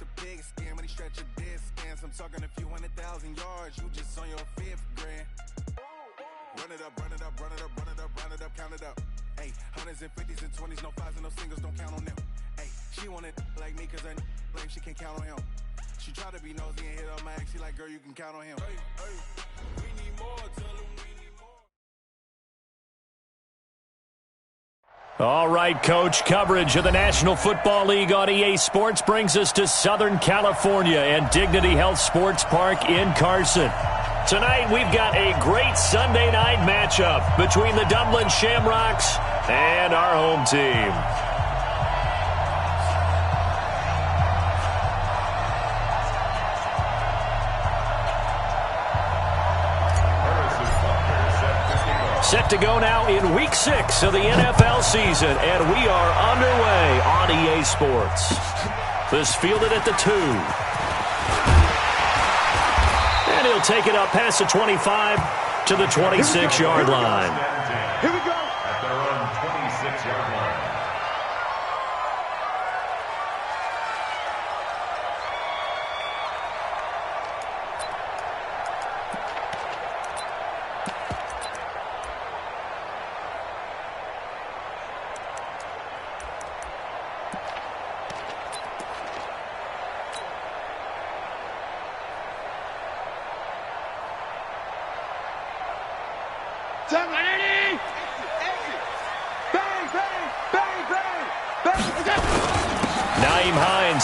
a pig skin when he stretch a distance. I'm talking a few 100,000 yards. You just on your 5th grand. Run it up, run it up, run it up, run it up, run it up, count it up. Hey, hundreds and 50s and 20s, no 5s and no singles, don't count on them. Hey, she wanted like me cause her lame, she can't count on him. She tried to be nosy and hit up my ex, she like, girl, you can count on him. Hey, hey, we need more, tell him we need more. All right, Coach, coverage of the National Football League on EA Sports brings us to Southern California and Dignity Health Sports Park in Carson. Tonight, we've got a great Sunday night matchup between the Dublin Shamrocks and our home team. Set to go now in Week 6 of the NFL season, and we are underway on EA Sports. This fielded at the 2. And he'll take it up past the 25 to the 26-yard line. Here we go. At their own 26-yard line.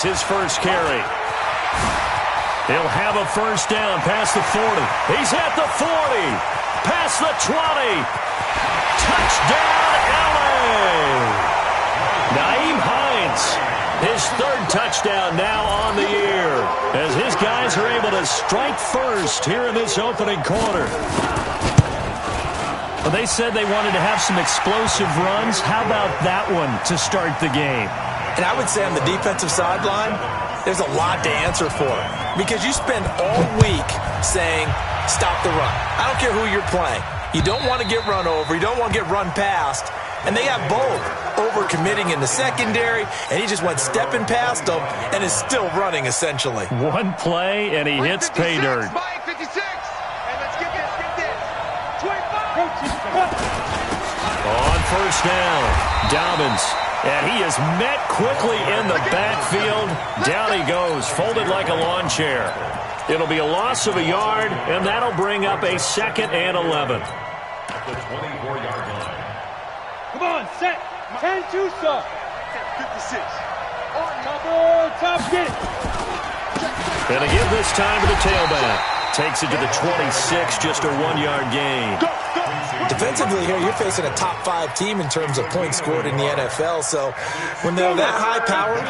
His first carry. He'll have a first down past the 40. He's at the 40. Past the 20. Touchdown, LA! Nyheim Hines, his 3rd touchdown now on the year, as his guys are able to strike first here in this opening quarter. Well, they said they wanted to have some explosive runs. How about that one to start the game? And I would say on the defensive sideline, there's a lot to answer for. Because you spend all week saying, stop the run. I don't care who you're playing. You don't want to get run over. You don't want to get run past. And they got both. Over-committing in the secondary, and he just went stepping past them and is still running, essentially. One play, and he hits pay dirt. On first down, Dobbins. And he is met quickly in the backfield. Down he goes, folded like a lawn chair. It'll be a loss of a yard, and that'll bring up a 2nd and 11. At the 24-yard line. Come on, set. 10-2, sir. 56. Top, get it. Gonna give this time to the tailback. Takes it to the 26, just a 1-yard gain. Defensively here, you're facing a top 5 team in terms of points scored in the NFL. So when they're that high-powered,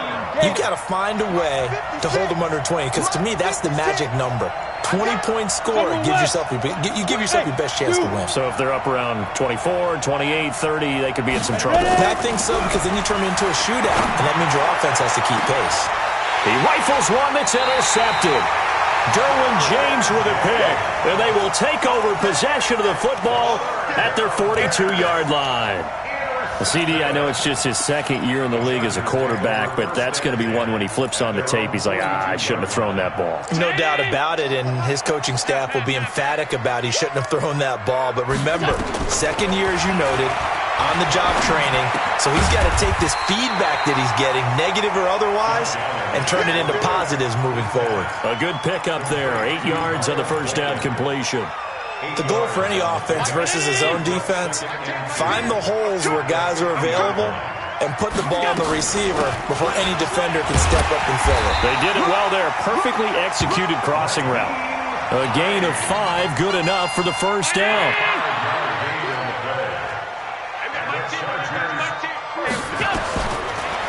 you've got to find a way to hold them under 20. Because to me, that's the magic number. 20-point score gives yourself you give yourself your best chance to win. So if they're up around 24, 28, 30, they could be in some trouble. I think so, because then you turn it into a shootout, and that means your offense has to keep pace. He rifles one that's intercepted. Derwin James with a pick, and they will take over possession of the football at their 42-yard line. CD, I know it's just his 2nd year in the league as a quarterback, but that's going to be one when he flips on the tape, he's like, I shouldn't have thrown that ball. No doubt about it, and his coaching staff will be emphatic about he shouldn't have thrown that ball. But remember, 2nd year, as you noted, on-the-job training, so he's got to take this feedback that he's getting, negative or otherwise, and turn it into positives moving forward. A good pickup there, 8 yards on the first down completion. The goal for any offense versus his own defense, find the holes where guys are available and put the ball on the receiver before any defender can step up and fill it. They did it well there. Perfectly executed crossing route. A gain of 5, good enough for the first down.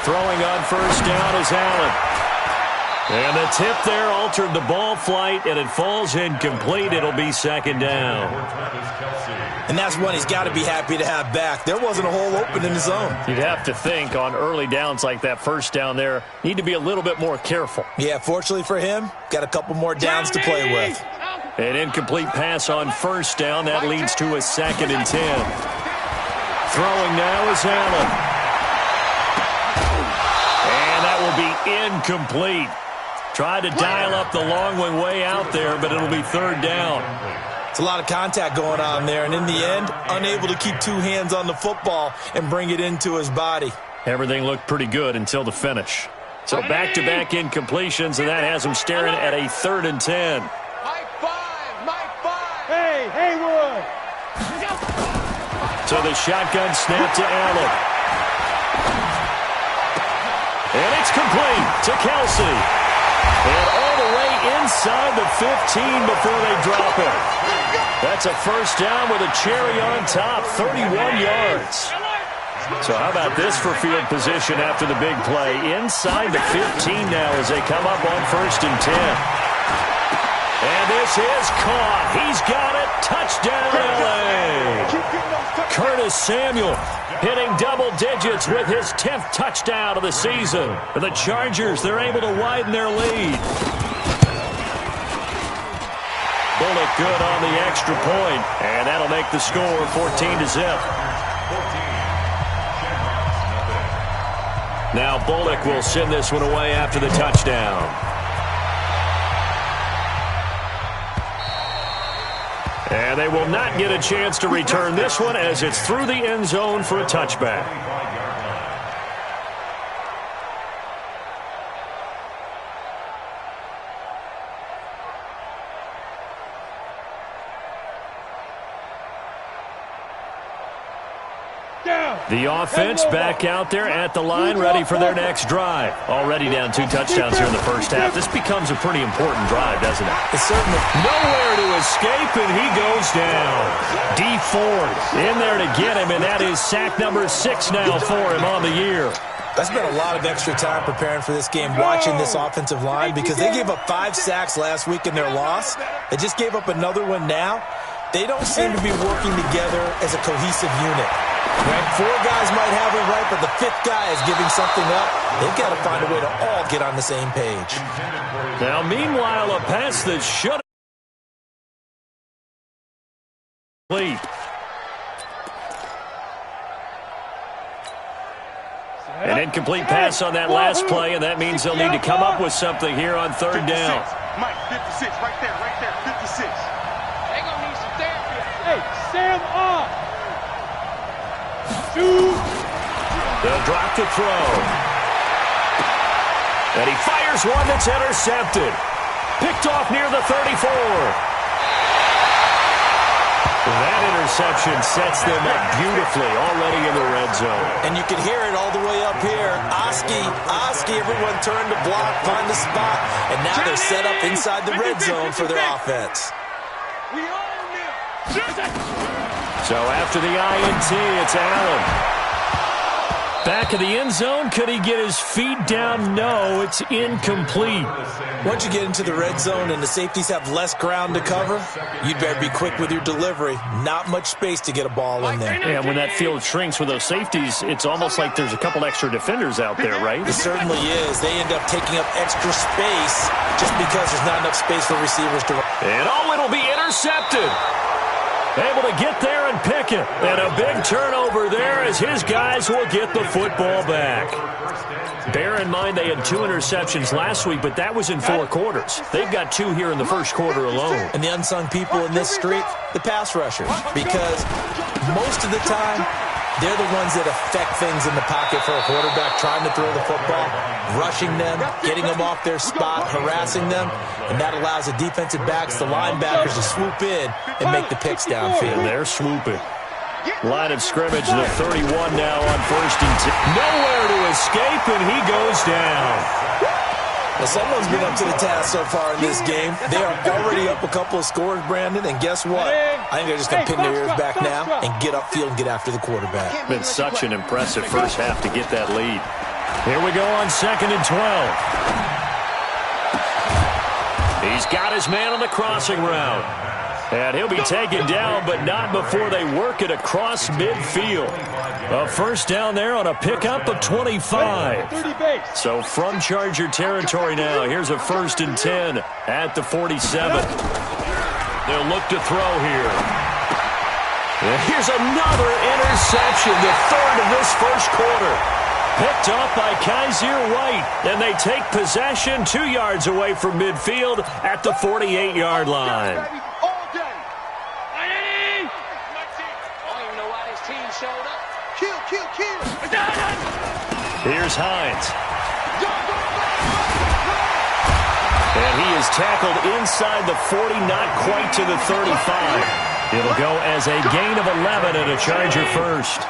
Throwing on first down is Allen. And the tip there altered the ball flight, and it falls incomplete. It'll be 2nd down. And that's one he's got to be happy to have back. There wasn't a hole open in his zone. You'd have to think on early downs like that first down there, need to be a little bit more careful. Yeah, fortunately for him, got a couple more downs to play with. An incomplete pass on first down. That leads to a 2nd and 10. Throwing now is Allen. And that will be incomplete. Tried to dial up the long one way out there, but it'll be third down. It's a lot of contact going on there, and in the end, unable to keep two hands on the football and bring it into his body. Everything looked pretty good until the finish. So back-to-back incompletions, and that has him staring at a 3rd and 10. Mike 5! Mike 5! Hey, Haywood! So the shotgun snap to Allen. And it's complete to Kelsey. And all the way inside the 15 before they drop it. That's a first down with a cherry on top, 31 yards. So how about this for field position after the big play? Inside the 15 now as they come up on 1st and 10. And this is caught. He's got it. Touchdown, L.A. Curtis Samuel hitting double digits with his 10th touchdown of the season. For the Chargers, they're able to widen their lead. Bullock good on the extra point, and that'll make the score 14-0. Now Bullock will send this one away after the touchdown. And they will not get a chance to return this one as it's through the end zone for a touchback. The offense back out there at the line, ready for their next drive. Already down 2 touchdowns here in the first half. This becomes a pretty important drive, doesn't it? It's certainly nowhere to escape, and he goes down. D Ford in there to get him, and that is sack number 6 now for him on the year. I spent a lot of extra time preparing for this game, watching this offensive line, because they gave up 5 sacks last week in their loss. They just gave up another one now. They don't seem to be working together as a cohesive unit. Right? 4 guys might have it right, but the 5th guy is giving something up. They've got to find a way to all get on the same page. Now, meanwhile, a pass that should complete. An incomplete pass on that last play, and that means they'll need to come up with something here on 3rd down. Mike, 56, right there, 56. They gonna need some therapy. Hey, Sam off. They'll drop the throw. And he fires one that's intercepted. Picked off near the 34. That interception sets them up beautifully already in the red zone. And you can hear it all the way up here. Oski, everyone turned to block, find the spot, and now they're set up inside the red zone for their offense. We own them. So after the INT, it's Allen. Back of the end zone, could he get his feet down? No, it's incomplete. Once you get into the red zone and the safeties have less ground to cover, you'd better be quick with your delivery. Not much space to get a ball in there. And when that field shrinks with those safeties, it's almost like there's a couple extra defenders out there, right? It certainly is. They end up taking up extra space just because there's not enough space for receivers to run. And it'll be intercepted. Able to get there and pick it. And a big turnover there as his guys will get the football back. Bear in mind they had 2 interceptions last week, but that was in 4 quarters. They've got 2 here in the first quarter alone. And the unsung people in this street, the pass rushers. Because most of the time, they're the ones that affect things in the pocket for a quarterback, trying to throw the football, rushing them, getting them off their spot, harassing them, and that allows the defensive backs, the linebackers, to swoop in and make the picks downfield. And they're swooping. Line of scrimmage, the 31 now on 1st and 10. Nowhere to escape, and he goes down. Well, someone's been up to the task so far in this game. They are already up a couple of scores, Brandon, and guess what? I think they're just going to pin their ears back now and get upfield and get after the quarterback. Been such an impressive first half to get that lead. Here we go on 2nd and 12. He's got his man on the crossing route. And he'll be taken down, but not before they work it across midfield. A first down there on a pickup of 25. So from Charger territory now, here's a 1st and 10 at the 47. They'll look to throw here. And here's another interception, the 3rd of this first quarter. Picked off by Kaiser White, and they take possession 2 yards away from midfield at the 48-yard line. All day. I don't even know why this team showed up. Kill. Here's Hines. And he is tackled inside the 40, not quite to the 35. It'll go as a gain of 11 and a Charger first.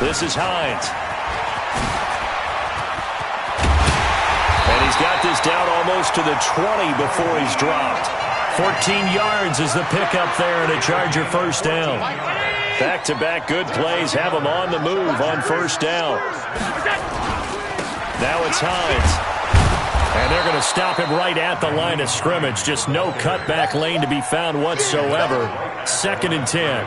This is Hines. And he's got this down almost to the 20 before he's dropped. 14 yards is the pickup there and a Charger first down. Back-to-back good plays have him on the move on first down. Now it's Hines. And they're going to stop him right at the line of scrimmage. Just no cutback lane to be found whatsoever. 2nd and 10.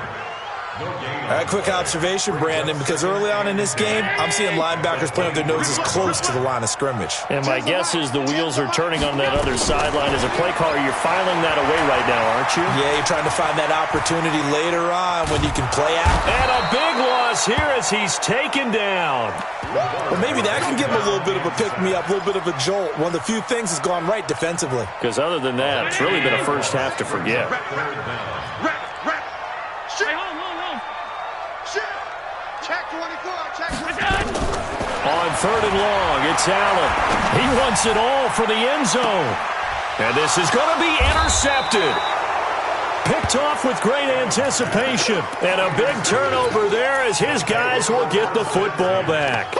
A quick observation, Brandon, because early on in this game, I'm seeing linebackers playing with their noses close to the line of scrimmage. And my guess is the wheels are turning on that other sideline. As a play caller, you're filing that away right now, aren't you? Yeah, you're trying to find that opportunity later on when you can play out. And a big loss here as he's taken down. Well, maybe that can give him a little bit of a pick-me-up, a little bit of a jolt. One of the few things has gone right defensively. Because other than that, it's really been a first half to forget. On 3rd and long, it's Allen. He wants it all for the end zone. And this is going to be intercepted. Picked off with great anticipation. And a big turnover there as his guys will get the football back.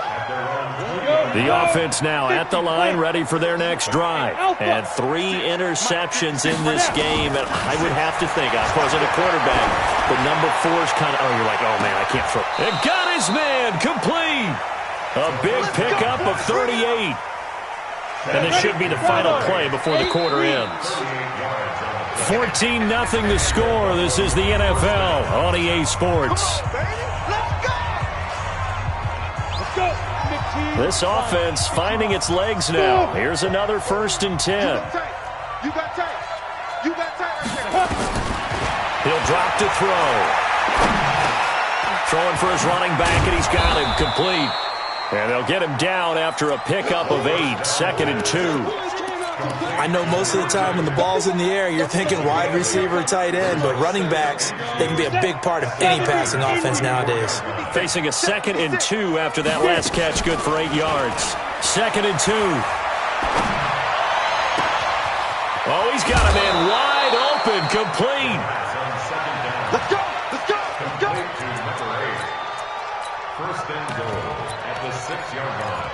The offense now at the line, ready for their next drive. And 3 interceptions in this game. And I would have to think, I wasn't a quarterback, but number 4's kind of, you're like, oh, man, I can't throw. And got his man complete. A big pickup of 38. And this should be the final play before the quarter ends. 14-0 the score. This is the NFL on EA Sports. This offense finding its legs now. Here's another 1st and 10. He'll drop to throw. Throwing for his running back, and he's got him complete. And they'll get him down after a pickup of 8, 2nd and 2. I know most of the time when the ball's in the air, you're thinking wide receiver, tight end, but running backs, they can be a big part of any passing offense nowadays. Facing a 2nd and 2 after that last catch, good for 8 yards. 2nd and 2. Oh, he's got a man wide open, complete. Let's go! Let's go! Let's go! 1st and goal at the 6-yard line.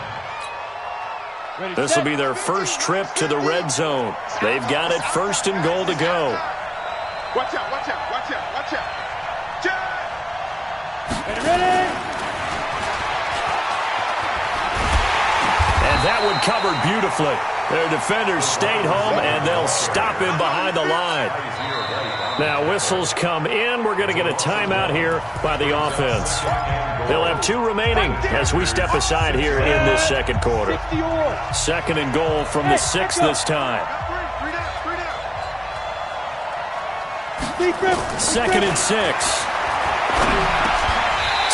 This will be their first trip to the red zone. They've got it 1st and goal to go. Watch out, watch out, watch out, watch out. Ready? And that one covered beautifully. Their defenders stayed home, and they'll stop him behind the line. Now, whistles come in. We're going to get a timeout here by the offense. They'll have 2 remaining as we step aside here in this 2nd quarter. 2nd and goal from the 6 this time. 2nd and 6.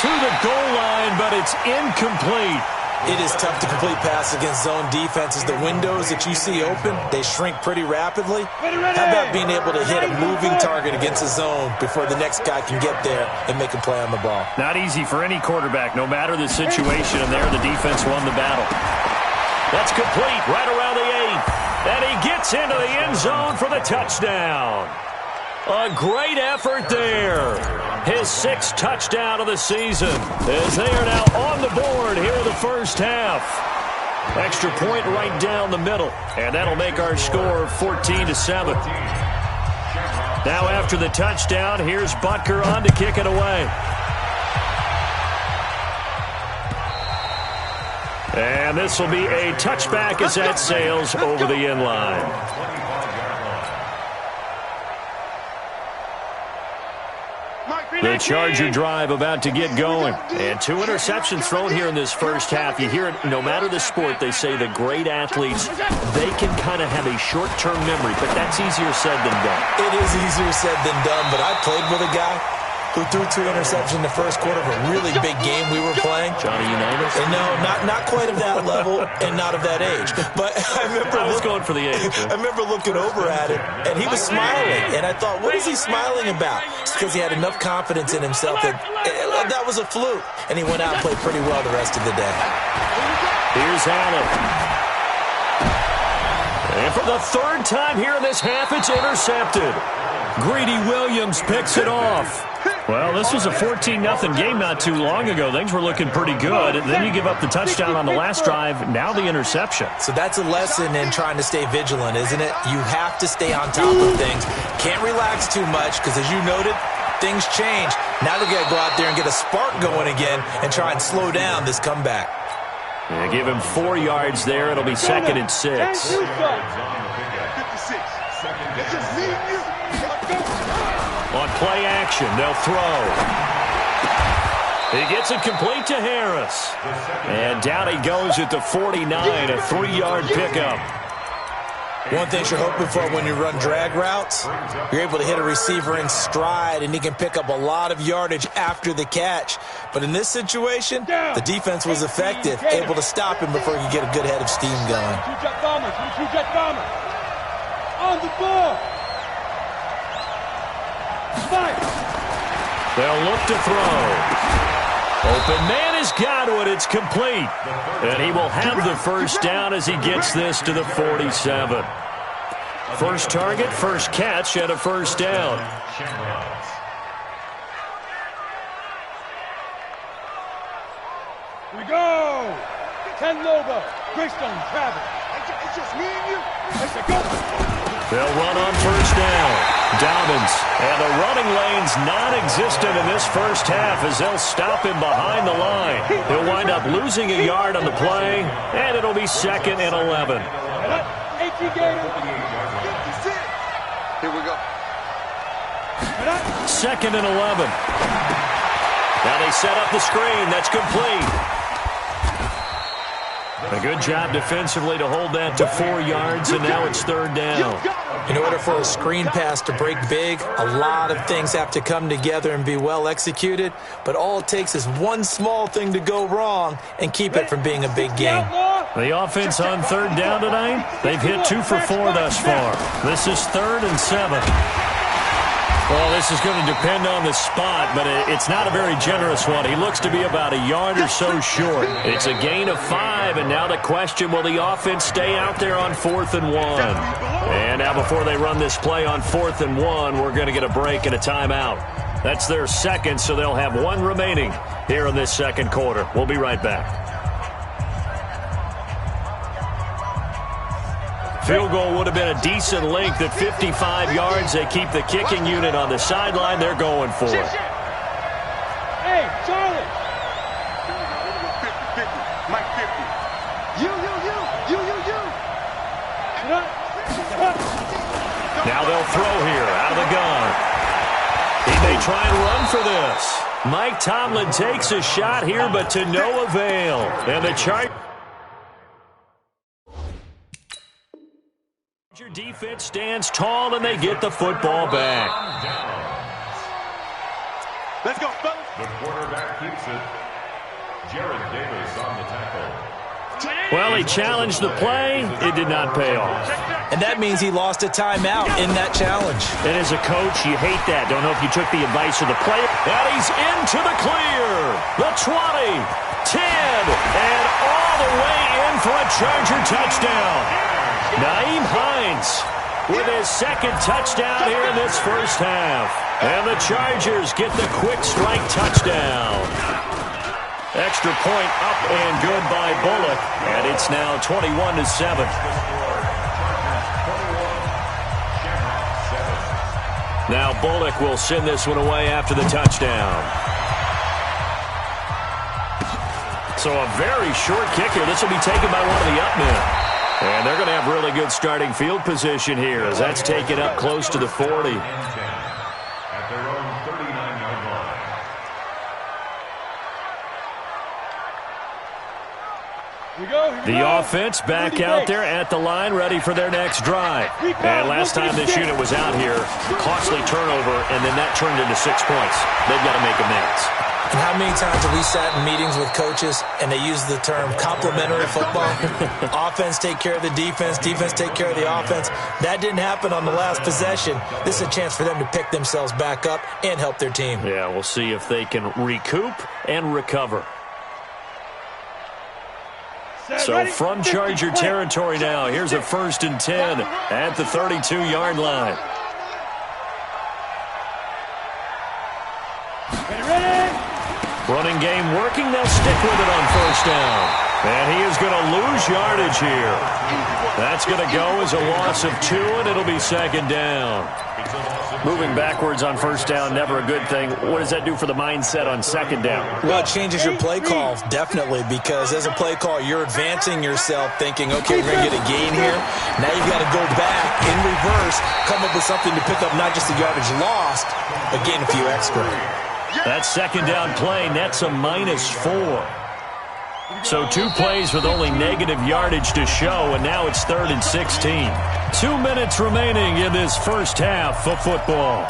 To the goal line, but it's incomplete. It is tough to complete passes against zone defenses. The windows that you see open, they shrink pretty rapidly. How about being able to hit a moving target against a zone before the next guy can get there and make a play on the ball? Not easy for any quarterback, no matter the situation, and there the defense won the battle. That's complete right around the 8. And he gets into the end zone for the touchdown. A great effort there. His 6th touchdown of the season as they are now on the board here in the first half. Extra point right down the middle, and that'll make our score 14-7. Now after the touchdown, here's Butker on to kick it away. And this will be a touchback as that sails over the end line. The Charger drive about to get going. And 2 interceptions thrown here in this first half. You hear it, no matter the sport, they say the great athletes, they can kind of have a short-term memory, but that's easier said than done. It is easier said than done, but I played with a guy who threw 2 interceptions in the first quarter of a really big game we were playing. Johnny Unitas? And no, not quite of that level and not of that age. But I was going for the age. I remember looking over at him, and he was smiling. And I thought, what is he smiling about? It's because he had enough confidence in himself that that was a fluke. And he went out and played pretty well the rest of the day. Here's Allen. And for the 3rd time here in this half, it's intercepted. Greedy Williams picks it off. Well, this was a 14-0 game not too long ago. Things were looking pretty good. Then you give up the touchdown on the last drive. Now the interception. So that's a lesson in trying to stay vigilant, isn't it? You have to stay on top of things. Can't relax too much because, as you noted, things change. Now they got to go out there and get a spark going again and try and slow down this comeback. Yeah, give him 4 yards there. It'll be 2nd and 6. On play action, they'll throw. He gets it complete to Harris. And down he goes at the 49, a 3-yard pickup. One thing you're hoping for when you run drag routes, you're able to hit a receiver in stride, and he can pick up a lot of yardage after the catch. But in this situation, the defense was effective, able to stop him before he could get a good head of steam going. Two-jet bombers. On the ball. They'll look to throw. Open man has got it. It's complete. And he will have the first down as he gets this to the 47. First target, first catch, and a first down. Here we go. Ken Lobo. Greystone, Travis. It's just me and you. Let's go. They'll run on first down. Dobbins, and the running lane's non-existent in this first half as they'll stop him behind the line. He'll wind up losing a yard on the play, and it'll be 2nd and 11. Here we go. 2nd and 11. Now they set up the screen. That's complete. A good job defensively to hold that to 4 yards, and now it's 3rd down. In order for a screen pass to break big, a lot of things have to come together and be well executed, but all it takes is one small thing to go wrong and keep it from being a big game. The offense on 3rd down tonight, they've hit 2 for 4 thus far. This is 3rd and 7. Well, this is going to depend on the spot, but it's not a very generous one. He looks to be about a yard or so short. It's a gain of 5, and now the question, will the offense stay out there on 4th and 1? And now before they run this play on 4th and 1, we're going to get a break and a timeout. That's their 2nd, so they'll have 1 remaining here in this 2nd quarter. We'll be right back. Field goal would have been a decent length at 55 yards. They keep the kicking unit on the sideline. They're going for it. Hey, Charlie. 50, Mike 50. You. Now they'll throw here out of the gun. He may try and run for this. Mike Tomlin takes a shot here, but to no avail. And the Chargers. Your defense stands tall, and they get the football back. Let's go, fellas. The quarterback keeps it. Jared Davis on the tackle. Well, he challenged the play. It did not pay off. And that means he lost a timeout in that challenge. And as a coach, you hate that. Don't know if you took the advice of the player. And he's into the clear. The 20, 10, and all the way in for a Charger touchdown. Nyheim Hines with his 2nd touchdown here in this first half. And the Chargers get the quick strike touchdown. Extra point up and good by Bullock. And it's now 21-7. Now Bullock will send this one away after the touchdown. So a very short kicker. This will be taken by one of the up men. And they're going to have really good starting field position here as that's taken up close to the 40. At their own 39-yard line. The offense back out there at the line, ready for their next drive. And last time this unit was out here, costly turnover, and then that turned into 6 points. They've got to make amends. And how many times have we sat in meetings with coaches and they use the term complementary football? Offense take care of the defense, defense take care of the offense. That didn't happen on the last possession. This is a chance for them to pick themselves back up and help their team. Yeah, we'll see if they can recoup and recover. So from Charger territory now, here's a 1st and 10 at the 32-yard line. Running game working. They'll stick with it on 1st down. And he is going to lose yardage here. That's going to go as a loss of 2, and it'll be 2nd down. Moving backwards on 1st down, never a good thing. What does that do for the mindset on 2nd down? Well, it changes your play call, definitely, because as a play call, you're advancing yourself thinking, okay, we're going to get a gain here. Now you've got to go back in reverse, come up with something to pick up not just the yardage lost, but gain a few extra. That 2nd down play nets a -4. So 2 plays with only negative yardage to show, and now it's 3rd and 16. 2 minutes remaining in this first half of football.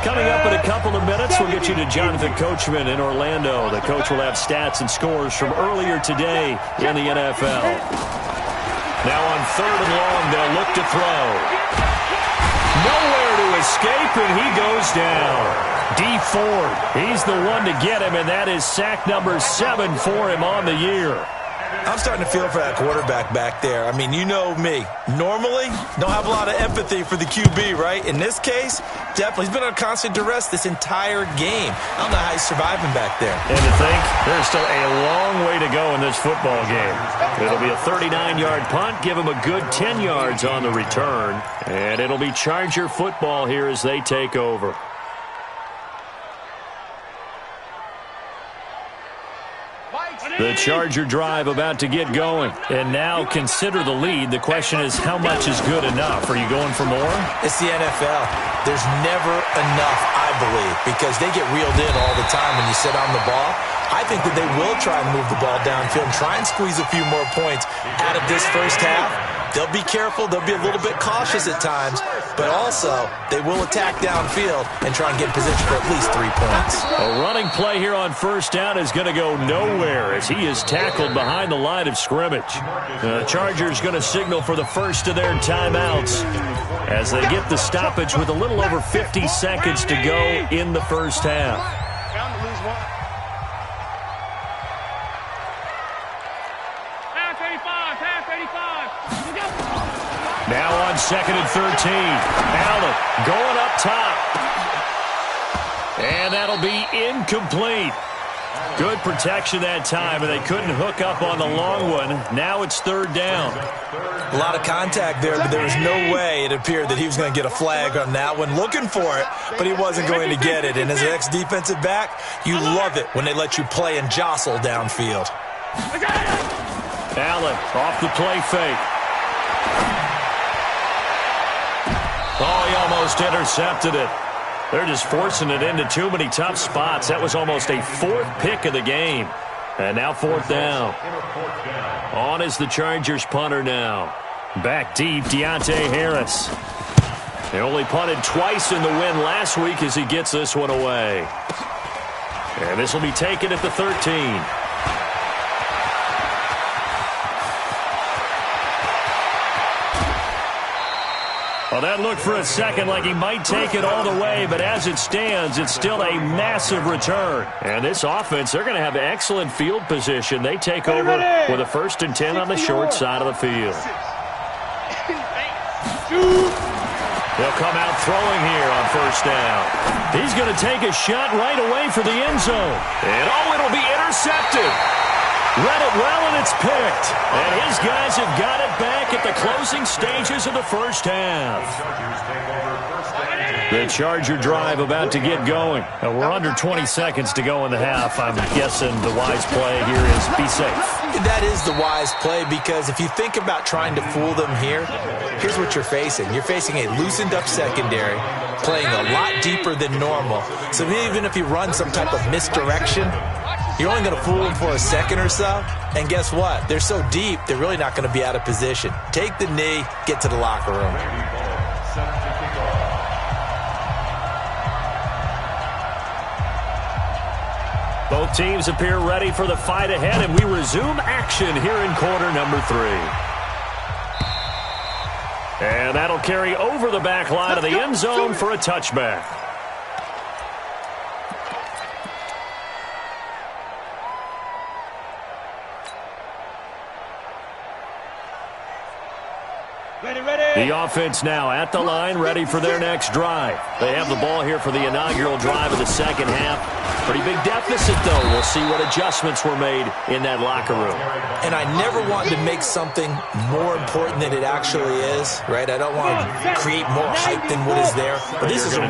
Coming up in a couple of minutes, we'll get you to Jonathan Coachman in Orlando. The coach will have stats and scores from earlier today in the NFL. Now on 3rd and long, they'll look to throw. Nowhere to escape, and he goes down. D. Ford, he's the one to get him, and that is sack number 7 for him on the year. I'm starting to feel for that quarterback back there. I mean, you know me. Normally, don't have a lot of empathy for the QB, right? In this case, definitely. He's been under constant duress this entire game. I don't know how he's surviving back there. And to think, there's still a long way to go in this football game. It'll be a 39-yard punt, give him a good 10 yards on the return. And it'll be Charger football here as they take over. The Charger drive about to get going. And now consider the lead. The question is, how much is good enough? Are you going for more? It's the NFL. There's never enough, I believe, because they get reeled in all the time when you sit on the ball. I think that they will try and move the ball downfield and try and squeeze a few more points out of this first half. They'll be careful. They'll be a little bit cautious at times, but also they will attack downfield and try and get in position for at least 3 points. A running play here on 1st down is going to go nowhere as he is tackled behind the line of scrimmage. The Chargers going to signal for the first of their timeouts as they get the stoppage with a little over 50 seconds to go in the first half. Now on 2nd and 13. Allen going up top. And that'll be incomplete. Good protection that time, and they couldn't hook up on the long one. Now it's 3rd down. A lot of contact there, but there was no way it appeared that he was going to get a flag on that one. Looking for it, but he wasn't going to get it. And as an ex-defensive back, you love it when they let you play and jostle downfield. Allen off the play fake. Oh, he almost intercepted it. They're just forcing it into too many tough spots. That was almost a 4th pick of the game. And now 4th down. On is the Chargers punter now. Back deep, Deontay Harris. They only punted twice in the win last week as he gets this one away. And this will be taken at the 13. Well, that looked for a second like he might take it all the way, but as it stands, it's still a massive return. And this offense, they're going to have excellent field position. They take over with a 1st and 10 on the short side of the field. They'll come out throwing here on 1st down. He's going to take a shot right away for the end zone. And, oh, it'll be intercepted. Read it well, and it's picked. And his guys have got it back at the closing stages of the first half. The Charger drive about to get going. We're under 20 seconds to go in the half. I'm guessing the wise play here is be safe. That is the wise play, because if you think about trying to fool them here, here's what you're facing. You're facing a loosened up secondary, playing a lot deeper than normal. So even if you run some type of misdirection, you're only going to fool them for a second or so. And guess what? They're so deep, they're really not going to be out of position. Take the knee, get to the locker room. Both teams appear ready for the fight ahead, and we resume action here in quarter number 3. And that'll carry over the back line of the end zone for a touchback. The offense now at the line, ready for their next drive. They have the ball here for the inaugural drive of the second half. Pretty big deficit, though. We'll see what adjustments were made in that locker room. And I never want to make something more important than it actually is, right? I don't want to create more hype than what is there. But this is I'm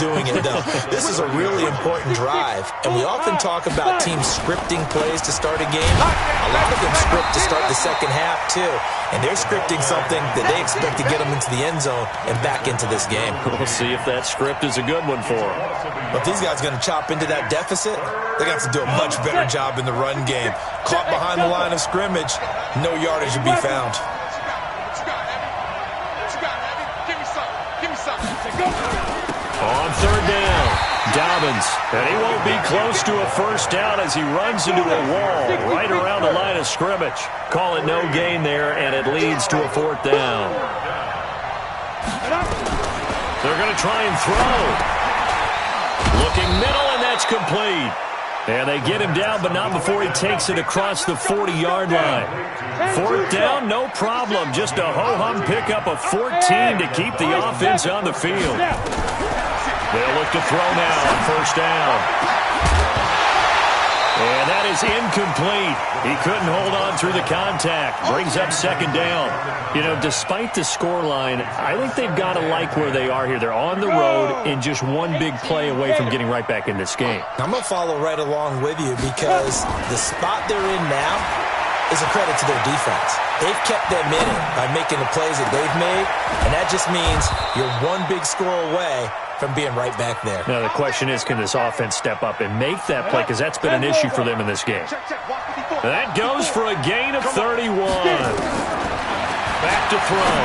doing it, though. This is a really important drive. And we often talk about teams scripting plays to start a game. A lot of them script to start the second half, too. And they're scripting something that they expect to get them into the end zone and back into this game. We'll see if that script is a good one for them. But if these guys are going to chop into that deficit, they're going to have to do a much better job in the run game. Caught behind the line of scrimmage, no yardage to be found. On third down, Dobbins, and he won't be close to a first down as he runs into a wall right around the line of scrimmage. Call it no gain there, and it leads to a fourth down. They're going to try and throw. Looking middle, and that's complete. And they get him down, but not before he takes it across the 40-yard line. Fourth down, no problem. Just a ho-hum pickup of 14 to keep the offense on the field. They'll look to throw now on first down. And that is incomplete. He couldn't hold on through the contact. Brings up second down. You know, despite the scoreline, I think they've got to like where they are here. They're on the road and just one big play away from getting right back in this game. I'm going to follow right along with you, because the spot they're in now is a credit to their defense. They've kept them in it by making the plays that they've made, and that just means you're one big score away from being right back there. Now, the question is, can this offense step up and make that play? Because that's been an issue for them in this game. That goes for a gain of 31. Back to throw.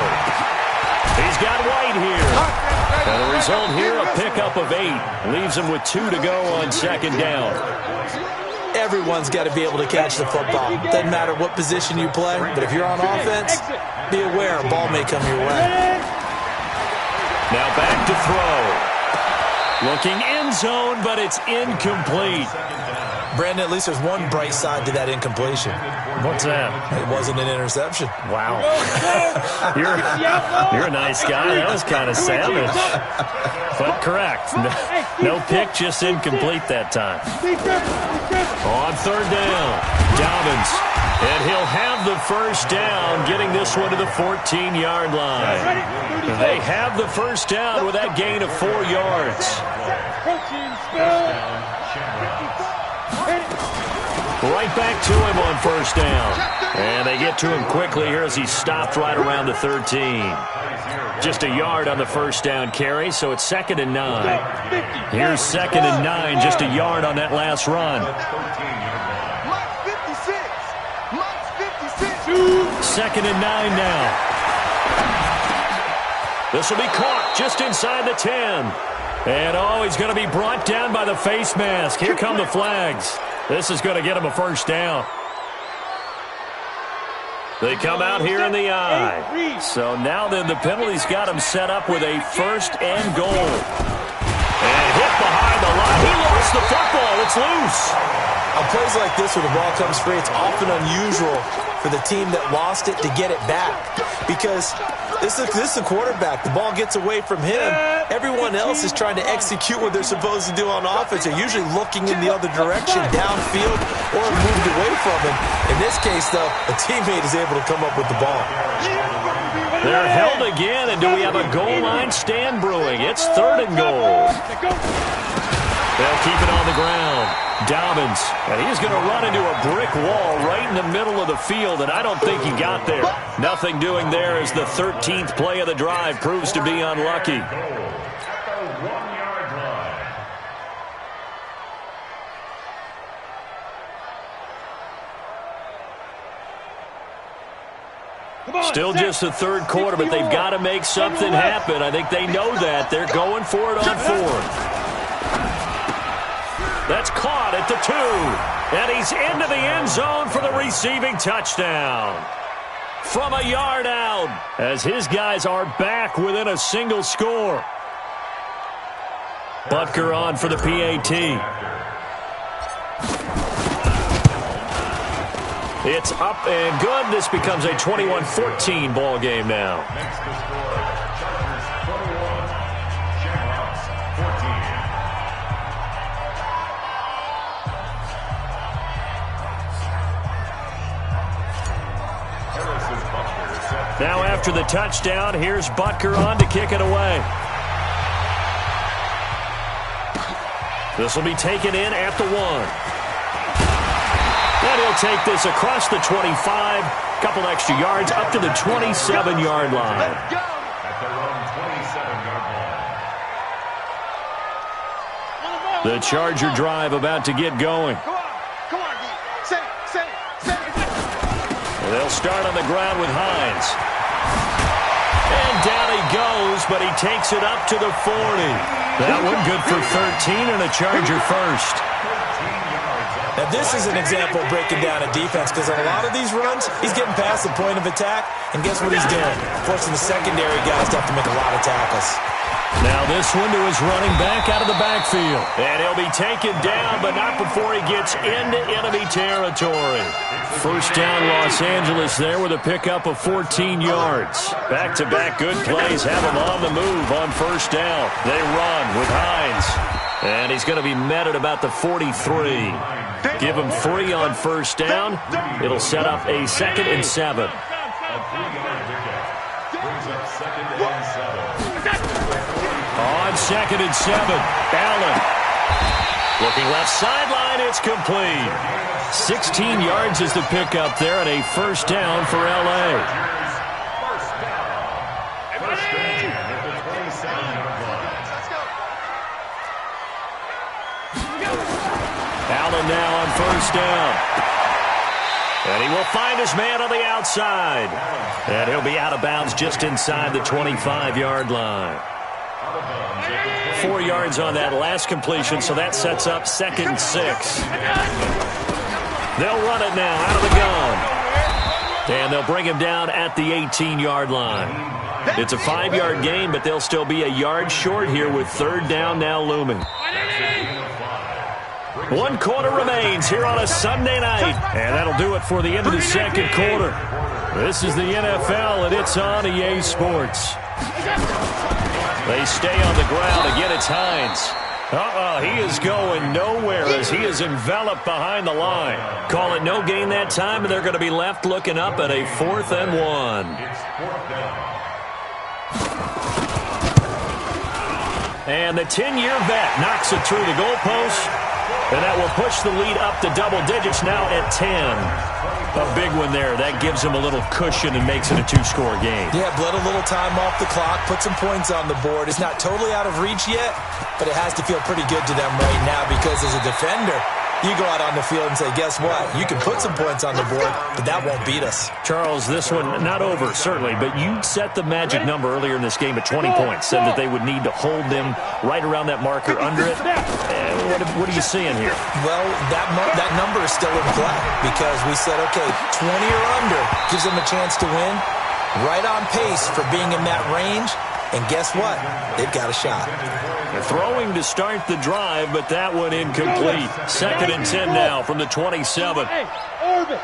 He's got White here. And the result here, a pickup of 8. Leaves him with 2 to go on second down. Everyone's got to be able to catch the football. Doesn't matter what position you play, but if you're on offense, be aware a ball may come your way. Now back to throw. Looking end zone, but it's incomplete. Brandon, at least there's one bright side to that incompletion. What's that? It wasn't an interception. Wow. You're a nice guy. That was kind of savage. But correct. No pick, just incomplete that time. On third down, Dobbins. And he'll have the first down, getting this one to the 14-yard line. They have the first down with that gain of 4 yards. Right back to him on first down. And they get to him quickly here as he stopped right around the 13. Just a yard on the first down carry, so it's 2nd and 9. Here's 2nd and 9, just a yard on that last run. 2nd and 9 now. This will be caught just inside the 10. And, oh, he's going to be brought down by the face mask. Here come the flags. This is going to get him a first down. They come out here in the eye. So now then the penalty's got him set up with a first and goal. And hit behind the line. He lost the football. It's loose. On plays like this where the ball comes free, it's often unusual for the team that lost it to get it back. Because this is the quarterback. The ball gets away from him. Everyone else is trying to execute what they're supposed to do on offense. They're usually looking in the other direction, downfield, or moved away from him. In this case, though, a teammate is able to come up with the ball. They're held again, and do we have a goal line stand brewing? It's 3rd and goal. They'll keep it on the ground. Dobbins, and he's going to run into a brick wall right in the middle of the field, and I don't think he got there. Nothing doing there as the 13th play of the drive proves to be unlucky. Still just the 3rd quarter, but they've got to make something happen. I think they know that. They're going for it on 4th. That's caught at the 2. And he's into the end zone for the receiving touchdown. From a yard out, as his guys are back within a single score. Butker on for the PAT. It's up and good. This becomes a 21-14 ball game now. Next to score, Chargers 21, Shamrocks 14. Now after the touchdown, here's Butker on to kick it away. This will be taken in at the 1. And he'll take this across the 25, couple extra yards, up to the 27-yard line. At their own 27-yard line. The Charger drive about to get going. Come on, D. Say it. And they'll start on the ground with Hines. And down he goes, but he takes it up to the 40. That one good for 13 and a Charger first. Now, this is an example of breaking down a defense, because on a lot of these runs, he's getting past the point of attack, and guess what he's doing? Forcing the secondary guys to have to make a lot of tackles. Now this one to his running back out of the backfield. And he'll be taken down, but not before he gets into enemy territory. First down, Los Angeles there with a pickup of 14 yards. Back-to-back good plays have him on the move on first down. They run with Hines. And he's going to be met at about the 43. Give him 3 on first down. It'll set up a 2nd and 7. A 3-yard pickup brings up 2nd and 7. On 2nd and 7, Allen. Looking left sideline, it's complete. 16 yards is the pickup there, and a first down for L.A. First down. First down at the 27-yard line. Allen now on first down. And he will find his man on the outside. And he'll be out of bounds just inside the 25-yard line. 4 yards on that last completion, so that sets up 2nd and 6. They'll run it now out of the gun. And they'll bring him down at the 18-yard line. It's a 5-yard gain, but they'll still be a yard short here with 3rd down now looming. 1 quarter remains here on a Sunday night. And that'll do it for the end of the 2nd quarter. This is the NFL, and it's on EA Sports. They stay on the ground. Again, it's Hines. He is going nowhere as he is enveloped behind the line. Call it no gain that time, and they're going to be left looking up at a 4th and 1. It's 4th down. And the 10-year vet knocks it through the goalpost. And that will push the lead up to double digits now at 10. A big one there. That gives him a little cushion and makes it a 2-score game. Yeah, bled a little time off the clock, put some points on the board. It's not totally out of reach yet, but it has to feel pretty good to them right now, because as a defender, you go out on the field and say, guess what? You can put some points on the board, but that won't beat us. Charles, this one not over, certainly, but you set the magic number earlier in this game at 20 points. Said that they would need to hold them right around that marker under it. What are you seeing here? Well, that number is still in play, because we said, okay, 20 or under gives them a chance to win. Right on pace for being in that range. And guess what? They've got a shot. They're throwing to start the drive, but that one incomplete. 2nd and 10 now from the 27. Hey, Orbit.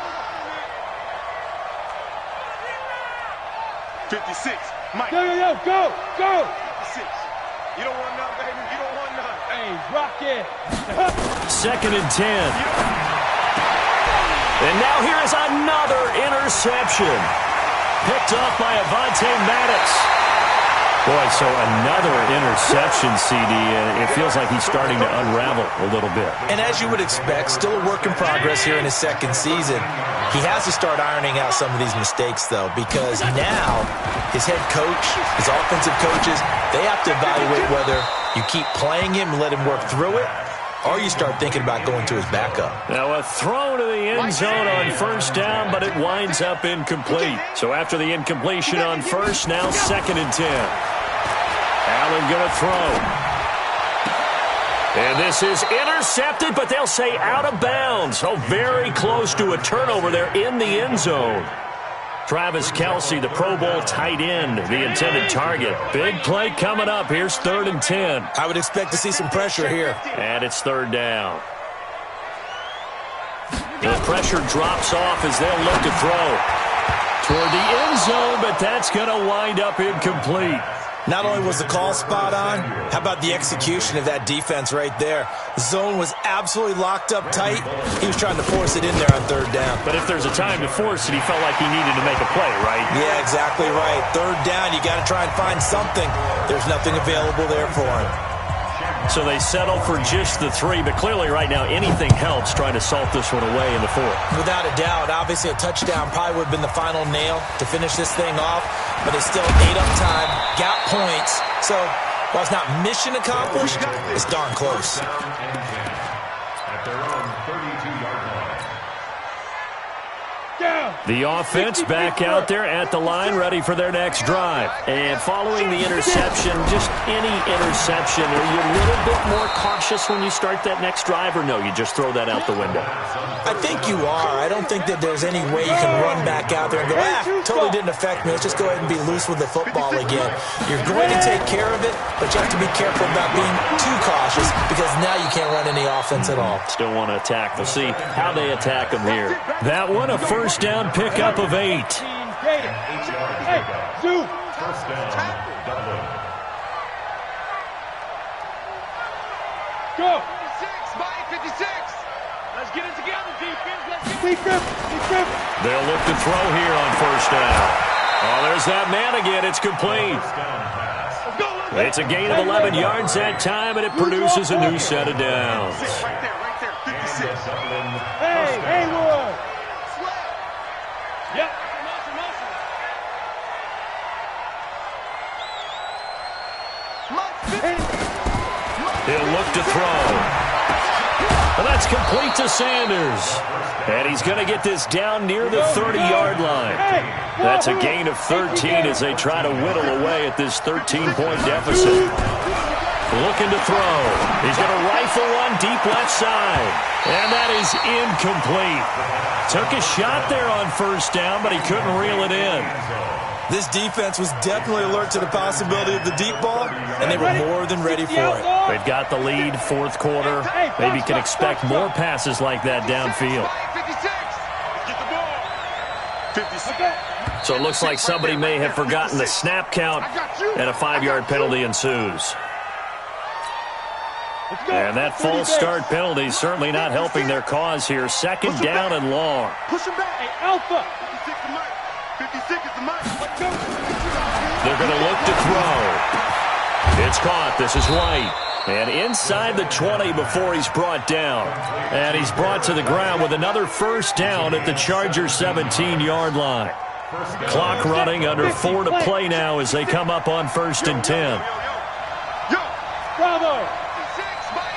56. Mike. Go. 56. You don't want none, baby. You don't want none. Hey, rock it. 2nd and 10. And now here is another interception. picked off by Avonte Maddox. Boy, so another interception, CD, and it feels like he's starting to unravel a little bit. And as you would expect, still a work in progress here in his second season. He has to start ironing out some of these mistakes, though, because now his head coach, his offensive coaches, they have to evaluate whether you keep playing him and let him work through it, or you start thinking about going to his backup. Now a throw to the end zone on first down, but it winds up incomplete. So after the incompletion on first, now 2nd and 10. Allen going to throw. And this is intercepted, but they'll say out of bounds. So very close to a turnover there in the end zone. Travis Kelce, the Pro Bowl tight end, the intended target. Big play coming up. Here's 3rd and 10. I would expect to see some pressure here. And it's 3rd down. The pressure drops off as they'll look to throw toward the end zone, but that's going to wind up incomplete. Not only was the call spot on, how about the execution of that defense right there? The zone was absolutely locked up tight. He was trying to force it in there on 3rd down. But if there's a time to force it, he felt like he needed to make a play, right? Yeah, exactly right. 3rd down, you got to try and find something. There's nothing available there for him. So they settle for just the 3, but clearly right now anything helps trying to salt this one away in the 4th. Without a doubt, obviously a touchdown probably would have been the final nail to finish this thing off, but it's still 8 up time, got points. So while it's not mission accomplished, it's darn close. At their own 32-yard line. The offense back out there at the line, ready for their next drive. And following the interception, just any interception, are you a little bit more cautious when you start that next drive, or no, you just throw that out the window? I think you are. I don't think that there's any way you can run back out there and go, totally didn't affect me. Let's just go ahead and be loose with the football again. You're going to take care of it, but you have to be careful about being too cautious because now you can't run any offense at all. Still want to attack. We'll see how they attack them here. That one, a first down pickup of 8. First down, Dublin. Go! 56, Mike, 56. Let's get it together, defense. Let's get it. They'll look to throw here on first down. Oh, there's that man again. It's complete. It's a gain of 11 yards that time, and it produces a new set of downs. Right there, 56. Hey, Wood. Yep. He'll look to throw. And that's complete to Sanders. And he's going to get this down near the 30-yard line. That's a gain of 13 as they try to whittle away at this 13-point deficit. Looking to throw. He's going to rifle one deep left side. And that is incomplete. Took a shot there on first down, but he couldn't reel it in. This defense was definitely alert to the possibility of the deep ball, and they were more than ready for it. They've got the lead, 4th quarter. Maybe can expect more passes like that downfield. 56. So it looks like somebody may have forgotten the snap count, and a 5-yard penalty ensues. And that false start penalty is certainly not helping their cause here. 2nd down and long. Push him back. Hey, Alpha. 56 is the mic. 56 is the mic. Let's go. They're going to look to throw. It's caught. This is White. And inside the 20 before he's brought down. And he's brought to the ground with another first down at the Chargers' 17-yard line. Clock running, under 4 to play now as they come up on 1st and 10. Bravo.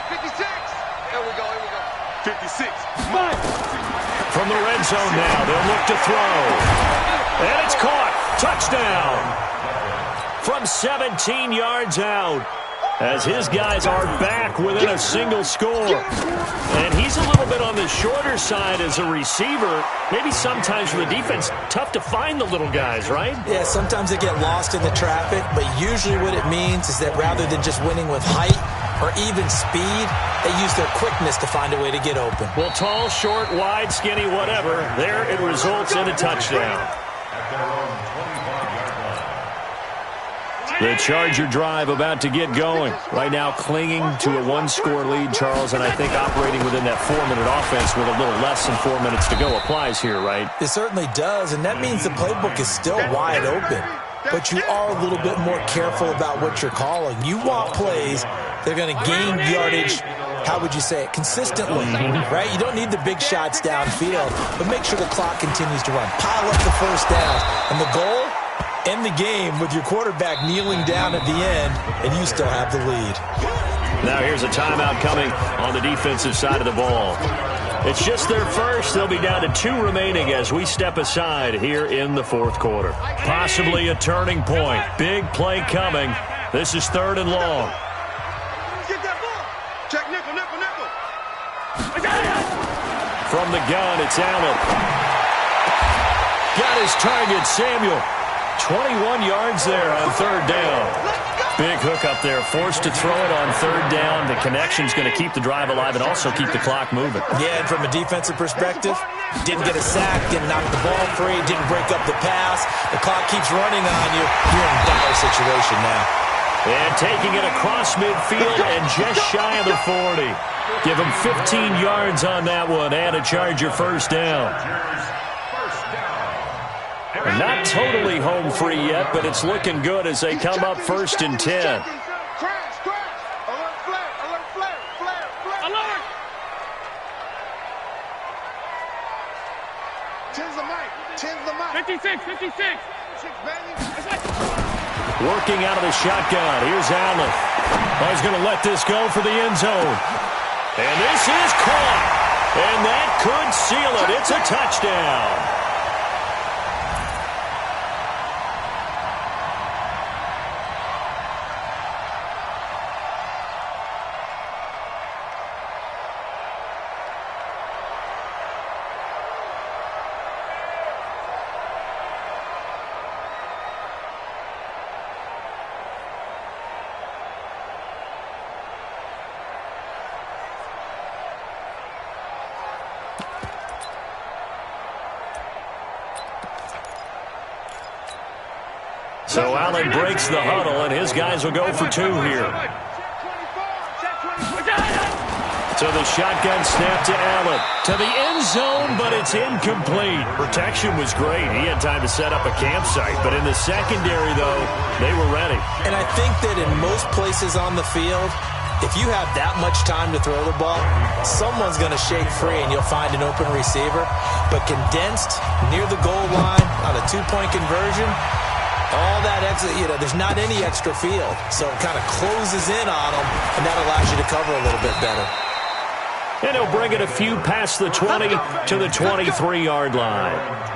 56. Here we go. 56. Mike. From the red zone now, they'll look to throw. And it's caught. Touchdown. From 17 yards out. As his guys are back within a single score. And he's a little bit on the shorter side as a receiver. Maybe sometimes for the defense, tough to find the little guys, right? Yeah, sometimes they get lost in the traffic, but usually what it means is that rather than just winning with height or even speed, they use their quickness to find a way to get open. Well, tall, short, wide, skinny, whatever, there it results in a touchdown. At their own 25-yard line. The Charger drive about to get going. Right now clinging to a one-score lead, Charles, and I think operating within that 4-minute offense with a little less than 4 minutes to go applies here, right? It certainly does, and that means the playbook is still wide open. But you are a little bit more careful about what you're calling. You want plays that are going to gain yardage, how would you say it, consistently, right? You don't need the big shots downfield, but make sure the clock continues to run. Pile up the first downs, and the goal, end the game with your quarterback kneeling down at the end, and you still have the lead. Now here's a timeout coming on the defensive side of the ball. It's just their first. They'll be down to 2 remaining as we step aside here in the fourth quarter. Possibly a turning point. Big play coming. This is 3rd and long. Get that ball. Check nickel, nickel, nickel. From the gun, it's Allen. Got his target, Samuel. 21 yards there on 3rd down. Big hook up there, forced to throw it on 3rd down. The connection's going to keep the drive alive and also keep the clock moving. Yeah, and from a defensive perspective, didn't get a sack, didn't knock the ball free, didn't break up the pass. The clock keeps running on you. You're in a dire situation now. And taking it across midfield and just shy of the 40. Give him 15 yards on that one and a Charger first down. Not totally home free yet, but it's looking good as they come up 1st and 10. Crash, crash. Alert, flare, alert, flare, flare, flare. Alert. Tens the mic, tens the mic. 56, 56. Working out of the shotgun. Here's Allen. Oh, he's going to let this go for the end zone. And this is caught. And that could seal it. It's a touchdown. So Allen breaks the huddle, and his guys will go for 2 here. So the shotgun snap to Allen. To the end zone, but it's incomplete. Protection was great. He had time to set up a campsite. But in the secondary, though, they were ready. And I think that in most places on the field, if you have that much time to throw the ball, someone's going to shake free and you'll find an open receiver. But condensed near the goal line on a 2-point conversion, all that extra, there's not any extra field. So it kind of closes in on them, and that allows you to cover a little bit better. And he'll bring it a few past the 20 to the 23-yard line.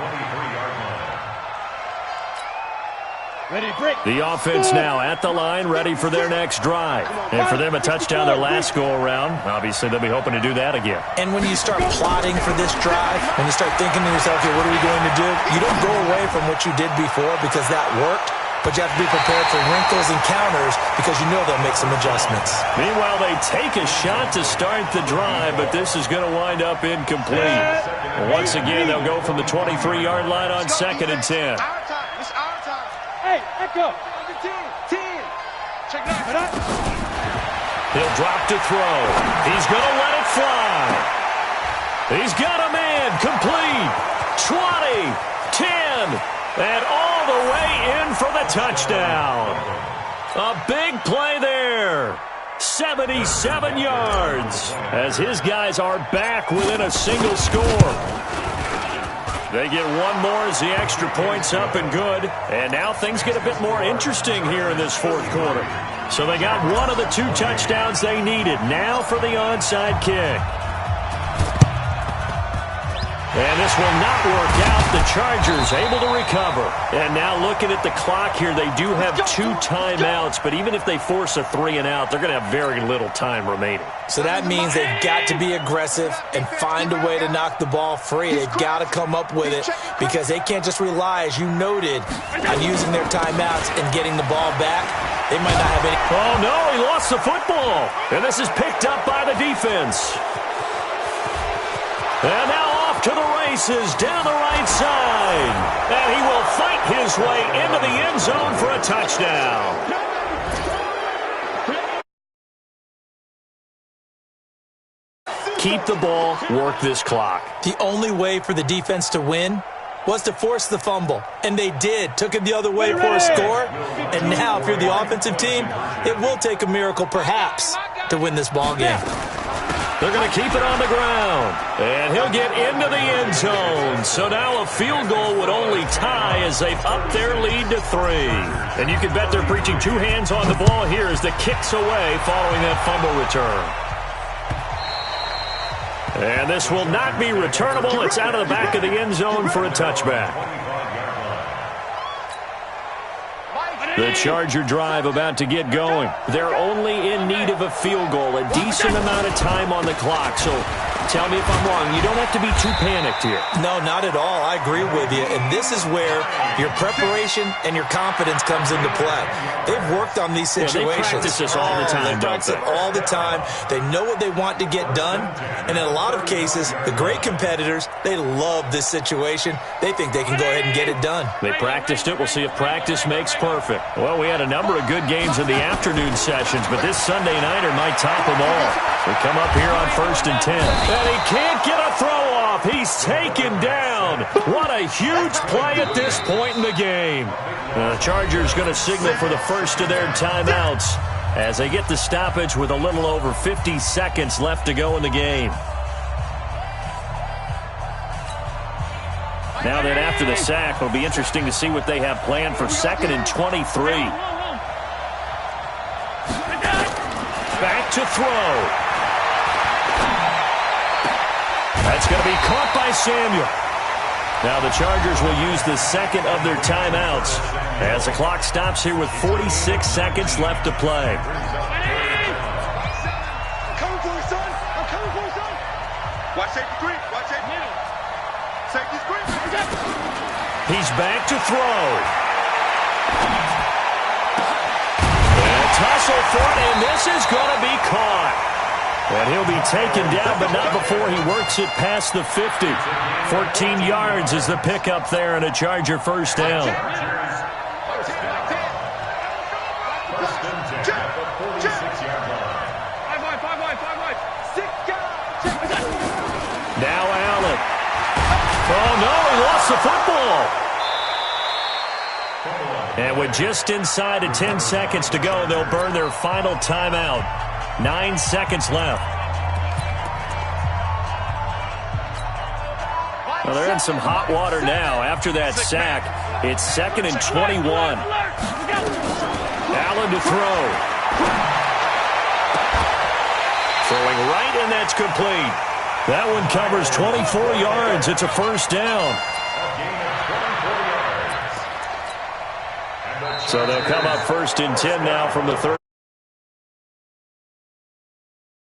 The offense now at the line, ready for their next drive. And for them, a touchdown their last go-around. Obviously, they'll be hoping to do that again. And when you start plotting for this drive, when you start thinking to yourself, okay, what are we going to do? You don't go away from what you did before because that worked. But you have to be prepared for wrinkles and counters because you know they'll make some adjustments. Meanwhile, they take a shot to start the drive, but this is going to wind up incomplete. Once again, they'll go from the 23-yard line on 2nd and 10. Our time. It's our time. Hey, echo. 10. Check that out. He'll drop to throw. He's going to let it fly. He's got a man. Complete. 20, 10. And all the way in for the touchdown. A big play there. 77 yards as his guys are back within a single score. They get one more as the extra point's up and good. And now things get a bit more interesting here in this 4th quarter. So they got one of the 2 touchdowns they needed. Now for the onside kick. And this will not work out. The Chargers able to recover. And now looking at the clock here, they do have 2 timeouts, but even if they force a 3-and-out, they're going to have very little time remaining. So that means they've got to be aggressive and find a way to knock the ball free. They've got to come up with it because they can't just rely, as you noted, on using their timeouts and getting the ball back. They might not have any. Oh, no, he lost the football. And this is picked up by the defense. And now off to the races. races down the right side. And he will fight his way into the end zone for a touchdown. Keep the ball, work this clock. The only way for the defense to win was to force the fumble, and they did. Took it the other way for a score, and now if you're the offensive team, it will take a miracle perhaps to win this ball game. They're going to keep it on the ground, and he'll get into the end zone. So now a field goal would only tie as they've upped their lead to 3. And you can bet they're preaching 2 hands on the ball here as the kick's away following that fumble return. And this will not be returnable. It's out of the back of the end zone for a touchback. The Charger drive about to get going. They're only in need of a field goal, a decent amount of time on the clock. So tell me if I'm wrong. You don't have to be too panicked here. No, not at all. I agree with you. And this is where your preparation and your confidence comes into play. They've worked on these situations. Yeah, they practice this all the time, They practice it all the time. They know what they want to get done. And in a lot of cases, the great competitors, they love this situation. They think they can go ahead and get it done. They practiced it. We'll see if practice makes perfect. Well, we had a number of good games in the afternoon sessions, but this Sunday nighter might top them all. We come up here on 1st and 10. And he can't get a throw off. He's taken down. What a huge play at this point in the game. The Chargers going to signal for the first of their timeouts as they get the stoppage with a little over 50 seconds left to go in the game. Now then, after the sack, it'll be interesting to see what they have planned for 2nd and 23. Back to throw. That's going to be caught by Samuel. Now the Chargers will use the second of their timeouts as the clock stops here with 46 seconds left to play. I'm coming for you, son. I'm coming for you, son. Watch safety green. Watch safety. Safety's green. He's back to throw. And a tussle for it, and this is going to be caught. And he'll be taken down, but not before he works it past the 50. 14 yards is the pickup there, and a Charger first down. Now Allen. Oh, no, he lost the football. And with just inside of 10 seconds to go, they'll burn their final timeout. 9 seconds left. Well, they're in some hot water now. After that sack, it's 2nd and 21. Allen to throw. Throwing right, and that's complete. That one covers 24 yards. It's a first down. So they'll come up 1st and 10 now from the 30.